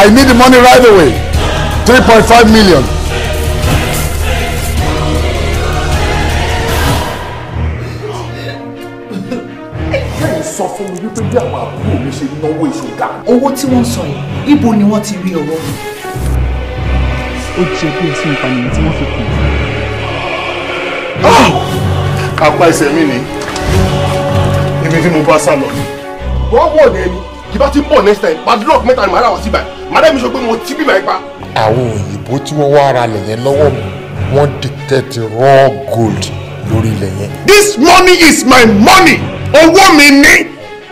I need the money right away. 3.5 million. Sọ fún mi wípé bí àwọn àbúrò mi ṣe náwó ìṣòdà. Owó tí wọ́n sọ yìí, ibo ni wọ́n ti rí owó mi? Ó jẹ́ bí ẹ̀sùn ìpànìyàn tí wọ́n fi kù. Kápá ẹsẹ̀ mi ni ibi tí mo bá sá lọ ni. Wọ́n wọ̀ ní ẹni kí bá ti bọ̀ next time padlock mẹ́ta ni màá rà wọ́n síbà. Màá dẹ́ mi sọ pé mo ti bíbà ipa. Àwọn òyìnbó tí wọ́n wá ara lẹ̀ yẹn lọ́wọ́ mi, wọ́n detect raw gold lórí ilẹ̀ yẹn. This money is my money. Owó mi ní.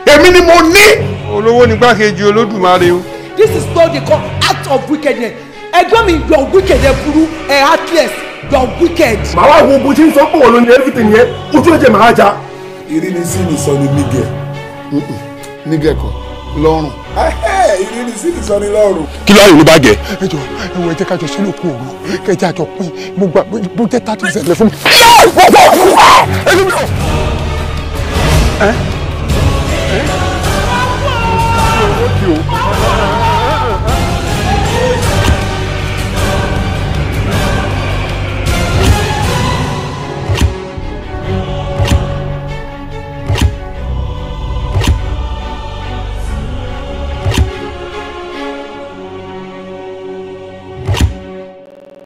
Èmi ni mo ní. Olówó ni gbákejì Olódùmarè o. This is what they call act of wickedness. Ẹgbẹ́ mi yọ wicked ẹ burú ẹ heartless yọ wicked. Màá wá wo bó ti ń sọ pé wọ́n ló ní everything yẹn. Ojú ẹ̀jẹ̀ màá já. Ìrínisí ni sọ ní nígẹ̀. Nígẹ̀ kọ́ lọ́rùn. Ìrínisí ni sọ ní lọ́rùn. Kí ló àyè ló bá gẹ̀? Ẹ jọ ẹ jẹ́ ká jọ sílò kú òru kẹjẹ àjọ pín mo gbà bó jẹ́ 30% fún mi.